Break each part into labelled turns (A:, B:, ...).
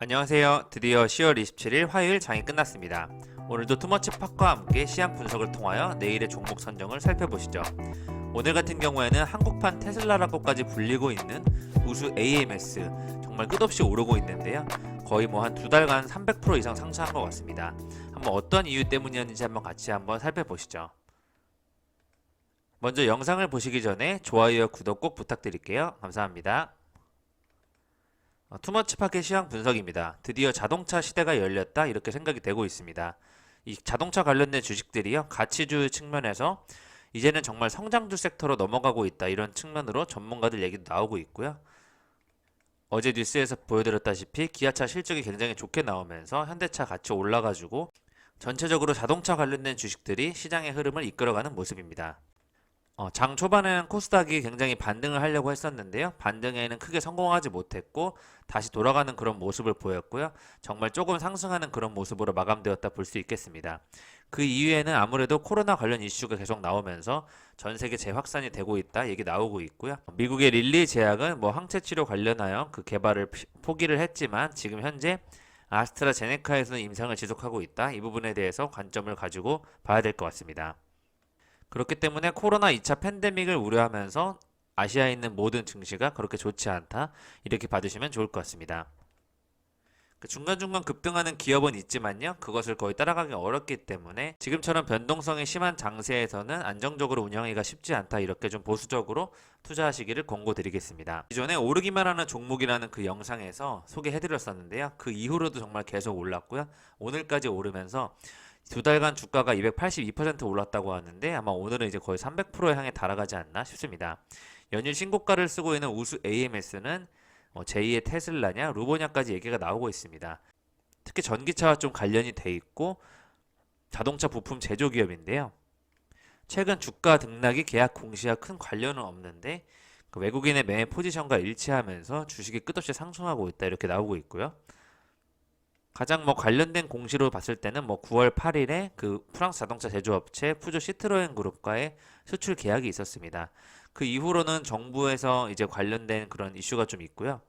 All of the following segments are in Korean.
A: 안녕하세요. 드디어 10월 27일 화요일 장이 끝났습니다. 오늘도 투머치팍과 함께 시황 분석을 통하여 내일의 종목 선정을 살펴보시죠. 오늘 같은 경우에는 한국판 테슬라라고까지 불리고 있는 우수 AMS 정말 끝없이 오르고 있는데요. 거의 한 두 달간 300% 이상 상승한 것 같습니다. 한번 어떤 이유 때문이었는지 같이 살펴보시죠. 먼저 영상을 보시기 전에 좋아요와 구독 꼭 부탁드릴게요. 감사합니다. 투머치파켓 시황 분석입니다. 드디어 자동차 시대가 열렸다 이렇게 생각이 되고 있습니다. 이 자동차 관련된 주식들이요, 가치주 측면에서 이제는 정말 성장주 섹터로 넘어가고 있다 이런 측면으로 전문가들 얘기도 나오고 있고요. 어제 뉴스에서 보여드렸다시피 기아차 실적이 굉장히 좋게 나오면서 현대차 같이 올라가지고 전체적으로 자동차 관련된 주식들이 시장의 흐름을 이끌어가는 모습입니다. 장 초반에는 코스닥이 굉장히 반등을 하려고 했었는데요. 반등에는 크게 성공하지 못했고 다시 돌아가는 그런 모습을 보였고요. 정말 조금 상승하는 그런 모습으로 마감되었다 볼 수 있겠습니다. 그 이후에는 아무래도 코로나 관련 이슈가 계속 나오면서 전 세계 재확산이 되고 있다 얘기 나오고 있고요. 미국의 릴리 제약은 항체 치료 관련하여 그 개발을 포기를 했지만 지금 현재 아스트라제네카에서는 임상을 지속하고 있다. 이 부분에 대해서 관점을 가지고 봐야 될 것 같습니다. 그렇기 때문에 코로나 2차 팬데믹을 우려하면서 아시아에 있는 모든 증시가 그렇게 좋지 않다 이렇게 봐주시면 좋을 것 같습니다. 중간중간 급등하는 기업은 있지만요, 그것을 거의 따라가기 어렵기 때문에 지금처럼 변동성이 심한 장세에서는 안정적으로 운영하기가 쉽지 않다 이렇게 좀 보수적으로 투자하시기를 권고드리겠습니다. 기존에 오르기만 하는 종목이라는 그 영상에서 소개해드렸었는데요, 그 이후로도 정말 계속 올랐고요, 오늘까지 오르면서 두 달간 주가가 282% 올랐다고 하는데 아마 오늘은 이제 거의 300%에 향해 달아가지 않나 싶습니다. 연일 신고가를 쓰고 있는 우수 AMS는 제2의 테슬라냐 루보냐까지 얘기가 나오고 있습니다. 특히 전기차와 좀 관련이 돼 있고 자동차 부품 제조 기업인데요. 최근 주가 등락이 계약 공시와 큰 관련은 없는데 그 외국인의 매매 포지션과 일치하면서 주식이 끝없이 상승하고 있다 이렇게 나오고 있고요. 가장 관련된 공시로 봤을 때는 9월 8일에 그 프랑스 자동차 제조업체 푸조 시트로엔 그룹과의 수출 계약이 있었습니다. 그 이후로는 정부에서 이제 관련된 그런 이슈가 좀 있고요.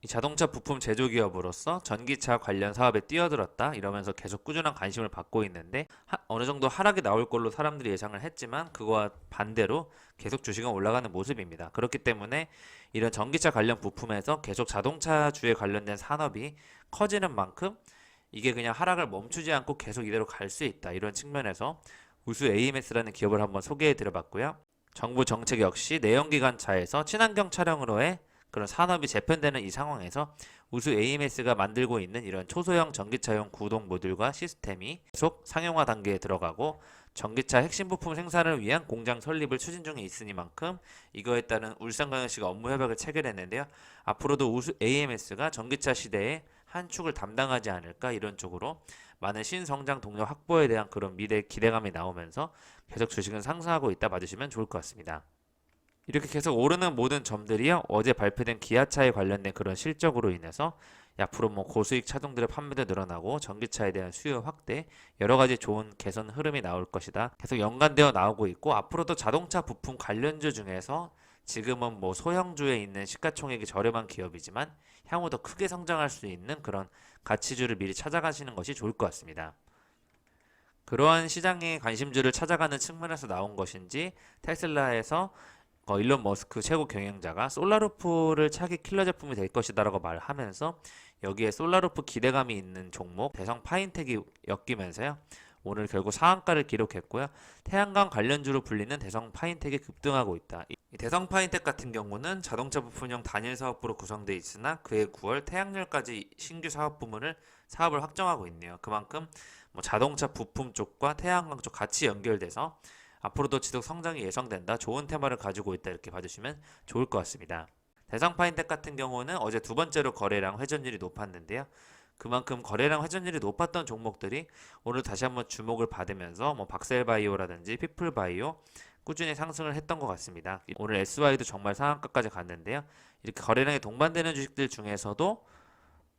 A: 이 자동차 부품 제조 기업으로서 전기차 관련 사업에 뛰어들었다 이러면서 계속 꾸준한 관심을 받고 있는데 어느 정도 하락이 나올 걸로 사람들이 예상을 했지만 그거와 반대로 계속 주식은 올라가는 모습입니다. 그렇기 때문에 이런 전기차 관련 부품에서 계속 자동차주에 관련된 산업이 커지는 만큼 이게 그냥 하락을 멈추지 않고 계속 이대로 갈 수 있다 이런 측면에서 우수 AMS라는 기업을 한번 소개해 드려봤고요. 정부 정책 역시 내연기관차에서 친환경 차량으로의 그런 산업이 재편되는 이 상황에서 우수 AMS가 만들고 있는 이런 초소형 전기차용 구동 모듈과 시스템이 계속 상용화 단계에 들어가고 전기차 핵심 부품 생산을 위한 공장 설립을 추진 중에 있으니만큼 이거에 따른 울산광역시가 업무 협약을 체결했는데요. 앞으로도 우수 AMS가 전기차 시대에 한 축을 담당하지 않을까 이런 쪽으로 많은 신성장 동력 확보에 대한 그런 미래 기대감이 나오면서 계속 주식은 상승하고 있다 봐주시면 좋을 것 같습니다. 이렇게 계속 오르는 모든 점들이요, 어제 발표된 기아차에 관련된 그런 실적으로 인해서 앞으로 고수익 차종들의 판매도 늘어나고 전기차에 대한 수요 확대 여러 가지 좋은 개선 흐름이 나올 것이다 계속 연관되어 나오고 있고, 앞으로도 자동차 부품 관련주 중에서 지금은 소형주에 있는 시가총액이 저렴한 기업이지만 향후 더 크게 성장할 수 있는 그런 가치주를 미리 찾아가시는 것이 좋을 것 같습니다. 그러한 시장의 관심주를 찾아가는 측면에서 나온 것인지 테슬라에서 일론 머스크 최고 경영자가 솔라루프를 차기 킬러 제품이 될 것이다라고 말하면서 여기에 솔라루프 기대감이 있는 종목 대성 파인텍이 엮이면서요, 오늘 결국 상한가를 기록했고요. 태양광 관련주로 불리는 대성 파인텍이 급등하고 있다. 이 대성 파인텍 같은 경우는 자동차 부품용 단일 사업부로 구성되어 있으나 그해 9월 태양열까지 신규 사업 부문을 사업을 확정하고 있네요. 그만큼 자동차 부품 쪽과 태양광 쪽 같이 연결돼서 앞으로도 지속 성장이 예상된다, 좋은 테마를 가지고 있다 이렇게 봐주시면 좋을 것 같습니다. 대성 파인텍 같은 경우는 어제 두 번째로 거래량 회전율이 높았는데요. 그만큼 거래량 회전율이 높았던 종목들이 오늘 다시 한번 주목을 받으면서 박셀바이오라든지 피플바이오 꾸준히 상승을 했던 것 같습니다. 오늘 SY도 정말 상한가까지 갔는데요. 이렇게 거래량이 동반되는 주식들 중에서도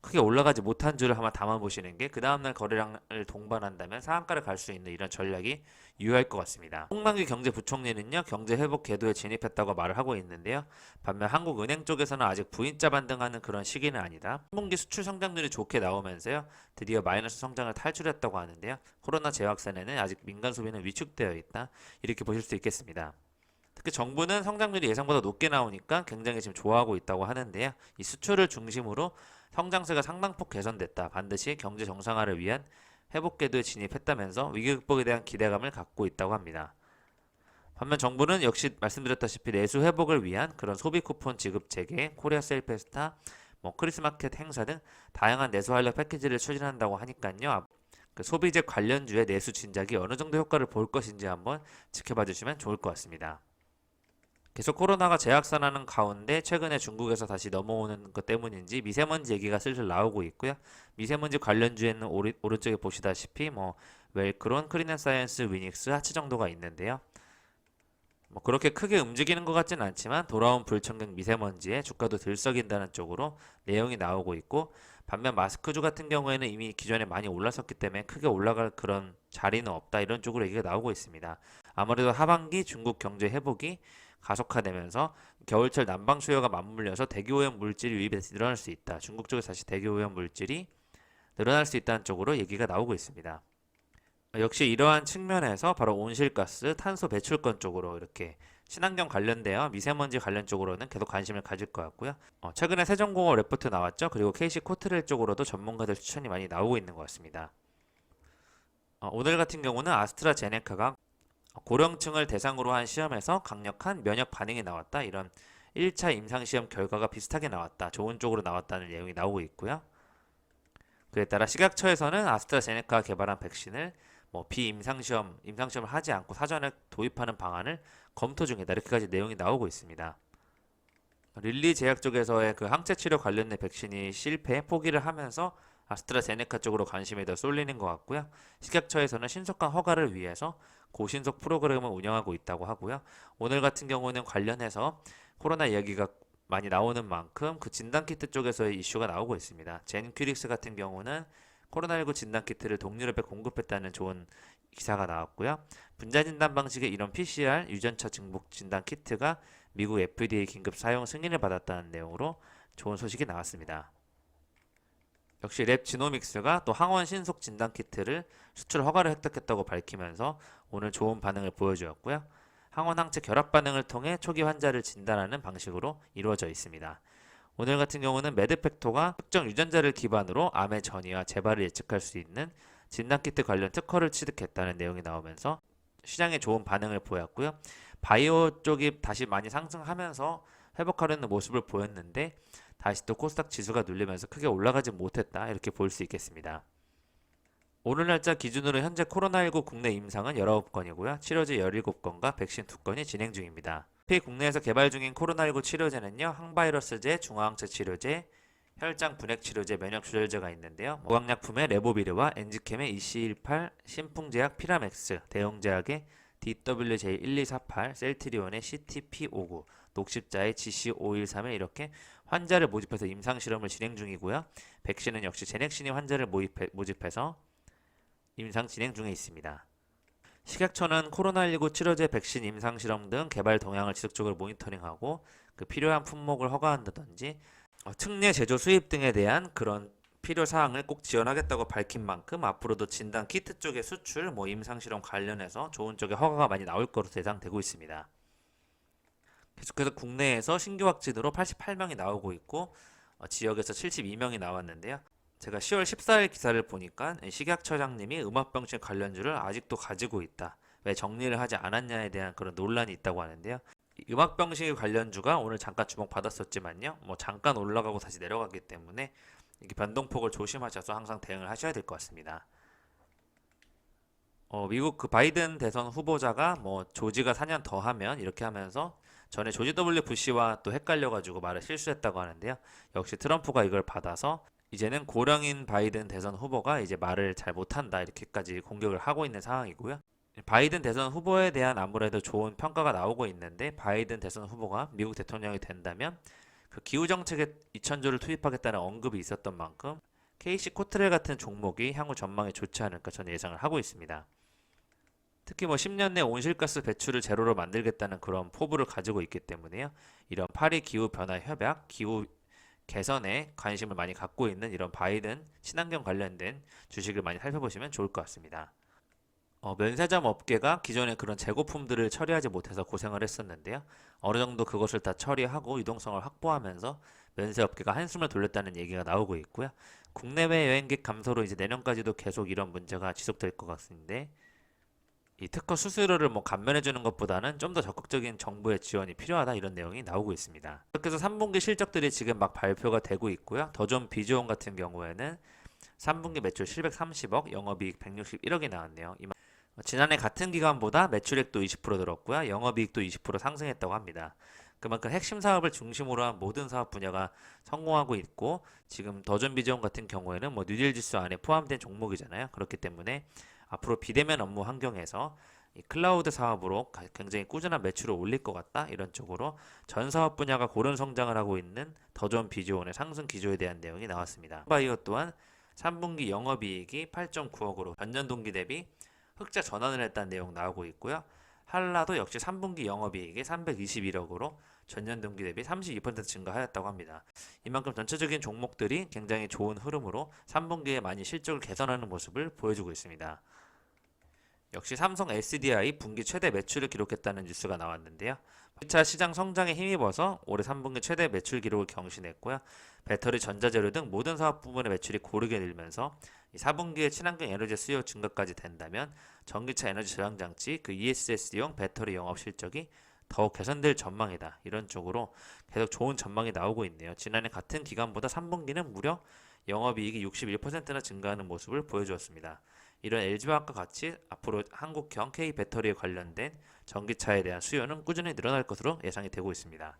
A: 크게 올라가지 못한 줄을 한번 담아보시는 게 그 다음날 거래량을 동반한다면 상한가를 갈 수 있는 이런 전략이 유효할 것 같습니다. 홍만기 경제부총리는요, 경제 회복 궤도에 진입했다고 말을 하고 있는데요. 반면 한국은행 쪽에서는 아직 V자 반등하는 그런 시기는 아니다. 3분기 수출 성장률이 좋게 나오면서요, 드디어 마이너스 성장을 탈출했다고 하는데요. 코로나 재확산에는 아직 민간 소비는 위축되어 있다. 이렇게 보실 수 있겠습니다. 특히 정부는 성장률이 예상보다 높게 나오니까 굉장히 지금 좋아하고 있다고 하는데요. 이 수출을 중심으로 성장세가 상당폭 개선됐다. 반드시 경제 정상화를 위한 회복 궤도에 진입했다면서 위기 극복에 대한 기대감을 갖고 있다고 합니다. 반면 정부는 역시 말씀드렸다시피 내수 회복을 위한 그런 소비 쿠폰 지급 체계, 코리아 세일 페스타, 크리스마켓 행사 등 다양한 내수 활력 패키지를 추진한다고 하니까요. 그 소비재 관련주의 내수 진작이 어느 정도 효과를 볼 것인지 한번 지켜봐 주시면 좋을 것 같습니다. 계속 코로나가 재확산하는 가운데 최근에 중국에서 다시 넘어오는 것 때문인지 미세먼지 얘기가 슬슬 나오고 있고요. 미세먼지 관련주에는 오른쪽에 보시다시피 웰크론, 크린앤사이언스, 위닉스, 하츠 정도가 있는데요. 그렇게 크게 움직이는 것 같지는 않지만 돌아온 불청경 미세먼지에 주가도 들썩인다는 쪽으로 내용이 나오고 있고, 반면 마스크주 같은 경우에는 이미 기존에 많이 올랐었기 때문에 크게 올라갈 그런 자리는 없다, 이런 쪽으로 얘기가 나오고 있습니다. 아무래도 하반기 중국 경제 회복이 가속화되면서 겨울철 난방 수요가 맞물려서 대기오염 물질 유입이 늘어날 수 있다. 중국 쪽에서 다시 대기오염 물질이 늘어날 수 있다는 쪽으로 얘기가 나오고 있습니다. 역시 이러한 측면에서 바로 온실가스, 탄소 배출권 쪽으로 이렇게 친환경 관련되어 미세먼지 관련 쪽으로는 계속 관심을 가질 것 같고요. 최근에 세종공업 레포트 나왔죠. 그리고 KC 코트렐 쪽으로도 전문가들 추천이 많이 나오고 있는 것 같습니다. 오늘 같은 경우는 아스트라제네카가 고령층을 대상으로 한 시험에서 강력한 면역 반응이 나왔다. 이런 1차 임상시험 결과가 비슷하게 나왔다. 좋은 쪽으로 나왔다는 내용이 나오고 있고요. 그에 따라 식약처에서는 아스트라제네카가 개발한 백신을 임상시험을 하지 않고 사전에 도입하는 방안을 검토 중이다. 이렇게까지 내용이 나오고 있습니다. 릴리 제약 쪽에서의 그 항체 치료 관련된 백신이 실패, 포기를 하면서 아스트라제네카 쪽으로 관심이 더 쏠리는 것 같고요. 식약처에서는 신속한 허가를 위해서 고신속 프로그램을 운영하고 있다고 하고요. 오늘 같은 경우는 관련해서 코로나 이야기가 많이 나오는 만큼 그 진단키트 쪽에서의 이슈가 나오고 있습니다. 젠큐릭스 같은 경우는 코로나19 진단키트를 동유럽에 공급했다는 좋은 기사가 나왔고요. 분자진단 방식의 이런 PCR 유전차 증폭 진단키트가 미국 FDA 긴급 사용 승인을 받았다는 내용으로 좋은 소식이 나왔습니다. 역시 랩지노믹스가 또 항원 신속 진단 키트를 수출 허가를 획득했다고 밝히면서 오늘 좋은 반응을 보여주었고요. 항원 항체 결합 반응을 통해 초기 환자를 진단하는 방식으로 이루어져 있습니다. 오늘 같은 경우는 매드팩토가 특정 유전자를 기반으로 암의 전이와 재발을 예측할 수 있는 진단 키트 관련 특허를 취득했다는 내용이 나오면서 시장에 좋은 반응을 보였고요. 바이오 쪽이 다시 많이 상승하면서 회복하려는 모습을 보였는데 다시 또 코스닥 지수가 눌리면서 크게 올라가지 못했다, 이렇게 볼 수 있겠습니다. 오늘 날짜 기준으로 현재 코로나19 국내 임상은 19건이고요. 치료제 17건과 백신 2건이 진행 중입니다. 국내에서 개발 중인 코로나19 치료제는요, 항바이러스제, 중화항체 치료제, 혈장 분핵 치료제, 면역 조절제가 있는데요. 무항약품의 레보비르와 엔지캠의 EC18, 신풍제약 피라맥스, 대용제약의 DWJ1248, 셀트리온의 CTP59, 녹십자의 GC513에 이렇게 환자를 모집해서 임상실험을 진행 중이고요. 백신은 역시 제넥신이 환자를 모집해서 임상 진행 중에 있습니다. 식약처는 코로나19 치료제 백신 임상실험 등 개발 동향을 지속적으로 모니터링하고 그 필요한 품목을 허가한다든지 특례 제조 수입 등에 대한 그런 필요 사항을 꼭 지원하겠다고 밝힌 만큼 앞으로도 진단 키트 쪽의 수출, 임상실험 관련해서 좋은 쪽에 허가가 많이 나올 것으로 예상되고 있습니다. 계속해서 국내에서 신규 확진으로 88명이 나오고 있고 지역에서 72명이 나왔는데요. 제가 10월 14일 기사를 보니까 식약처장님이 음압병실 관련주를 아직도 가지고 있다, 왜 정리를 하지 않았냐에 대한 그런 논란이 있다고 하는데요. 음압병실 관련주가 오늘 잠깐 주목받았었지만요, 잠깐 올라가고 다시 내려가기 때문에 이게 변동폭을 조심하셔서 항상 대응을 하셔야 될 것 같습니다. 미국 그 바이든 대선 후보자가 조지가 4년 더 하면 이렇게 하면서 전에 조지 W 부시와 또 헷갈려가지고 말을 실수했다고 하는데요. 역시 트럼프가 이걸 받아서 이제는 고령인 바이든 대선 후보가 이제 말을 잘 못한다, 이렇게까지 공격을 하고 있는 상황이고요. 바이든 대선 후보에 대한 아무래도 좋은 평가가 나오고 있는데, 바이든 대선 후보가 미국 대통령이 된다면 그 기후 정책에 2,000조를 투입하겠다는 언급이 있었던 만큼 KC 코트렐 같은 종목이 향후 전망이 좋지 않을까 저는 예상을 하고 있습니다. 특히 10년 내 온실가스 배출을 제로로 만들겠다는 그런 포부를 가지고 있기 때문에요. 이런 파리 기후 변화 협약, 기후 개선에 관심을 많이 갖고 있는 이런 바이든 친환경 관련된 주식을 많이 살펴보시면 좋을 것 같습니다. 면세점 업계가 기존에 그런 재고품들을 처리하지 못해서 고생을 했었는데요. 어느 정도 그것을 다 처리하고 유동성을 확보하면서 면세 업계가 한숨을 돌렸다는 얘기가 나오고 있고요. 국내외 여행객 감소로 이제 내년까지도 계속 이런 문제가 지속될 것 같은데 이 특허 수수료를 감면해 주는 것보다는 좀 더 적극적인 정부의 지원이 필요하다 이런 내용이 나오고 있습니다. 이렇게 해서 3분기 실적들이 지금 막 발표가 되고 있고요. 더존 비즈온 같은 경우에는 3분기 매출 730억, 영업이익 161억이 나왔네요. 지난해 같은 기간보다 매출액도 20% 늘었고요. 영업이익도 20% 상승했다고 합니다. 그만큼 핵심 사업을 중심으로 한 모든 사업 분야가 성공하고 있고 지금 더존 비즈온 같은 경우에는 뉴딜 지수 안에 포함된 종목이잖아요. 그렇기 때문에 앞으로 비대면 업무 환경에서 이 클라우드 사업으로 굉장히 꾸준한 매출을 올릴 것 같다 이런 쪽으로 전 사업 분야가 고른 성장을 하고 있는 더존 비즈온의 상승 기조에 대한 내용이 나왔습니다. 바이오 또한 3분기 영업이익이 8.9억으로 전년 동기 대비 흑자 전환을 했다는 내용 나오고 있고요. 한라도 역시 3분기 영업이익이 321억으로 전년 동기 대비 32% 증가하였다고 합니다. 이만큼 전체적인 종목들이 굉장히 좋은 흐름으로 3분기에 많이 실적을 개선하는 모습을 보여주고 있습니다. 역시 삼성 SDI 분기 최대 매출을 기록했다는 뉴스가 나왔는데요. 2차 시장 성장에 힘입어서 올해 3분기 최대 매출 기록을 경신했고요. 배터리, 전자재료 등 모든 사업 부문의 매출이 고르게 늘면서 4분기에 친환경 에너지 수요 증가까지 된다면 전기차 에너지 저장 장치, 그 ESS용 배터리 영업 실적이 더욱 개선될 전망이다. 이런 쪽으로 계속 좋은 전망이 나오고 있네요. 지난해 같은 기간보다 3분기는 무려 영업이익이 61%나 증가하는 모습을 보여주었습니다. 이런 LG화학과 같이 앞으로 한국형 K배터리에 관련된 전기차에 대한 수요는 꾸준히 늘어날 것으로 예상이 되고 있습니다.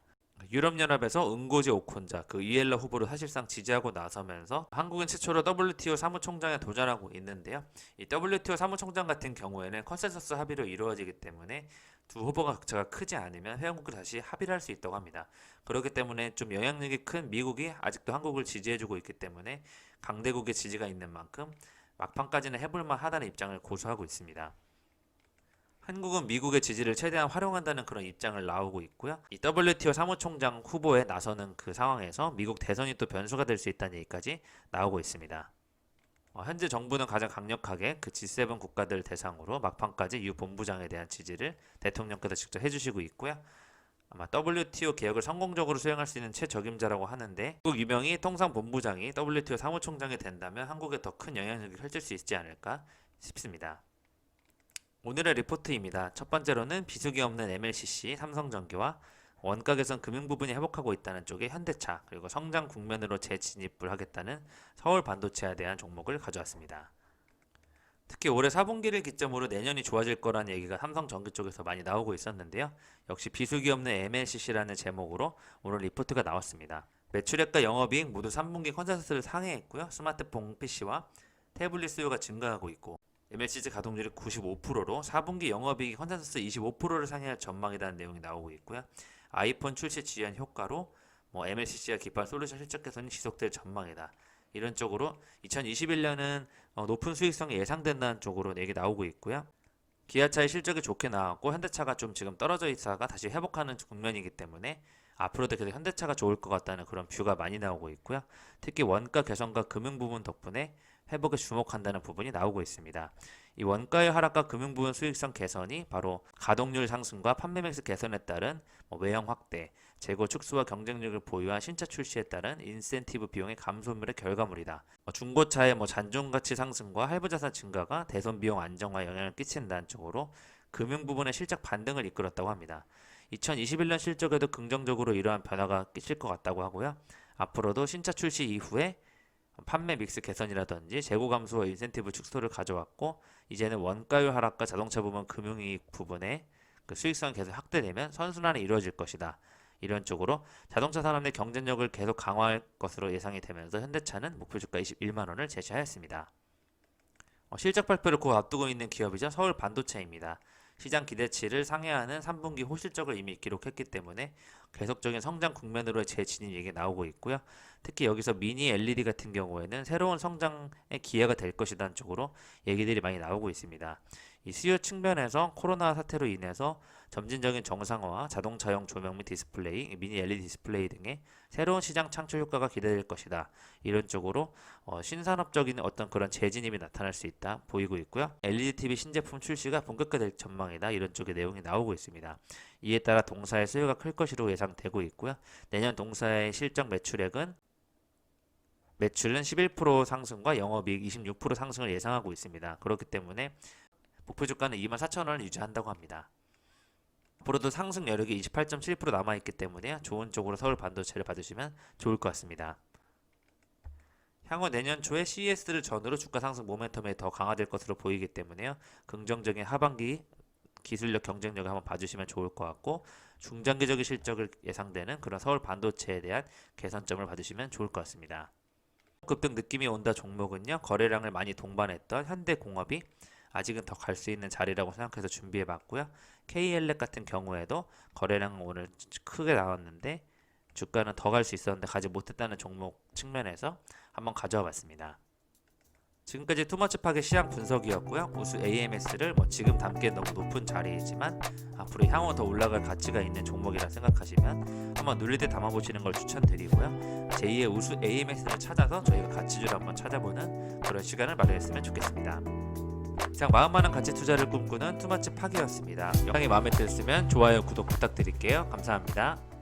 A: 유럽연합에서 응고지 오콘자, 그 이엘라 후보를 사실상 지지하고 나서면서 한국인 최초로 WTO 사무총장에 도전하고 있는데요. 이 WTO 사무총장 같은 경우에는 컨센서스 합의로 이루어지기 때문에 두 후보가 격차가 크지 않으면 회원국이 다시 합의를 할 수 있다고 합니다. 그렇기 때문에 좀 영향력이 큰 미국이 아직도 한국을 지지해주고 있기 때문에 강대국의 지지가 있는 만큼 막판까지는 해볼만 하다는 입장을 고수하고 있습니다. 한국은 미국의 지지를 최대한 활용한다는 그런 입장을 나오고 있고요. 이 WTO 사무총장 후보에 나서는 그 상황에서 미국 대선이 또 변수가 될 수 있다는 얘기까지 나오고 있습니다. 현재 정부는 가장 강력하게 그 G7 국가들 대상으로 막판까지 유 본부장에 대한 지지를 대통령께서 직접 해주시고 있고요. 아마 WTO 개혁을 성공적으로 수행할 수 있는 최적임자라고 하는데 미국 유명희 통상본부장이 WTO 사무총장이 된다면 한국에 더 큰 영향력을 펼칠 수 있지 않을까 싶습니다. 오늘의 리포트입니다. 첫 번째로는 비수기 없는 MLCC, 삼성전기와 원가 개선 금융 부분이 회복하고 있다는 쪽의 현대차, 그리고 성장 국면으로 재진입을 하겠다는 서울 반도체에 대한 종목을 가져왔습니다. 특히 올해 4분기를 기점으로 내년이 좋아질 거라는 얘기가 삼성전기 쪽에서 많이 나오고 있었는데요. 역시 비수기 없는 MLCC라는 제목으로 오늘 리포트가 나왔습니다. 매출액과 영업이익 모두 3분기 컨센서스를 상회했고요. 스마트폰 PC와 태블릿 수요가 증가하고 있고 MLCC 가동률이 95%로 4분기 영업이익이 컨센서스 25%를 상회할 전망이라는 내용이 나오고 있고요. 아이폰 출시 지연 효과로 MLCC가 기반 솔루션 실적 개선이 지속될 전망이다. 이런 쪽으로 2021년은 높은 수익성이 예상된다는 쪽으로 얘기 나오고 있고요. 기아차의 실적이 좋게 나왔고 현대차가 좀 지금 떨어져 있다가 다시 회복하는 국면이기 때문에 앞으로도 계속 현대차가 좋을 것 같다는 그런 뷰가 많이 나오고 있고요. 특히 원가 개선과 금융 부분 덕분에 회복에 주목한다는 부분이 나오고 있습니다. 이 원가의 하락과 금융 부분 수익성 개선이 바로 가동률 상승과 판매 믹스 개선에 따른 외형 확대, 재고 축소와 경쟁력을 보유한 신차 출시에 따른 인센티브 비용의 감소물의 결과물이다. 중고차의 잔존 가치 상승과 할부 자산 증가가 대손 비용 안정화에 영향을 끼친다는 쪽으로 금융 부분의 실적 반등을 이끌었다고 합니다. 2021년 실적에도 긍정적으로 이러한 변화가 끼칠 것 같다고 하고요. 앞으로도 신차 출시 이후에 판매 믹스 개선이라든지 재고 감소와 인센티브 축소를 가져왔고 이제는 원가율 하락과 자동차 부문 금융이익 부분의 그 수익성 개선 확대되면 선순환이 이루어질 것이다. 이런 쪽으로 자동차 산업 내 경쟁력을 계속 강화할 것으로 예상이 되면서 현대차는 목표 주가 21만원을 제시하였습니다. 실적 발표를 곧 앞두고 있는 기업이죠. 서울 반도체입니다. 시장 기대치를 상회하는 3분기 호실적을 이미 기록했기 때문에 계속적인 성장 국면으로의 재진입 얘기 나오고 있고요. 특히 여기서 미니 LED 같은 경우에는 새로운 성장의 기회가 될 것이라는 쪽으로 얘기들이 많이 나오고 있습니다. 이 수요 측면에서 코로나 사태로 인해서 점진적인 정상화와 자동차용 조명 및 디스플레이, 미니 LED 디스플레이 등의 새로운 시장 창출 효과가 기대될 것이다. 이런 쪽으로 신산업적인 어떤 그런 재진입이 나타날 수 있다 보이고 있고요. LED TV 신제품 출시가 본격화될 전망이다. 이런 쪽의 내용이 나오고 있습니다. 이에 따라 동사의 수요가 클 것으로 예상되고 있고요. 내년 동사의 실적 매출은 11% 상승과 영업이익 26% 상승을 예상하고 있습니다. 그렇기 때문에 목표 주가는 24,000원을 유지한다고 합니다. 앞으로도 상승 여력이 28.7% 남아있기 때문에 좋은 쪽으로 서울 반도체를 받으시면 좋을 것 같습니다. 향후 내년 초에 CES를 전후로 주가 상승 모멘텀이 더 강화될 것으로 보이기 때문에요. 긍정적인 하반기 기술력 경쟁력을 한번 봐주시면 좋을 것 같고, 중장기적인 실적을 예상되는 그런 서울 반도체에 대한 개선점을 받으시면 좋을 것 같습니다. 급등 느낌이 온다 종목은요, 거래량을 많이 동반했던 현대공업이 아직은 더 갈 수 있는 자리라고 생각해서 준비해 봤고요. KLX 같은 경우에도 거래량은 오늘 크게 나왔는데 주가는 더 갈 수 있었는데 가지 못했다는 종목 측면에서 한번 가져와 봤습니다. 지금까지 투머치 파괴 시장 분석이었고요. 우수 AMS를 지금 담기엔 너무 높은 자리이지만 앞으로 향후 더 올라갈 가치가 있는 종목이라 생각하시면 한번 눌릴 때 담아보시는 걸 추천드리고요. 제2의 우수 AMS를 찾아서 저희가 가치주를 한번 찾아보는 그런 시간을 마련했으면 좋겠습니다. 이상 마음 많은 가치 투자를 꿈꾸는 투머치 파괴였습니다. 영상이 마음에 들었으면 좋아요, 구독 부탁드릴게요. 감사합니다.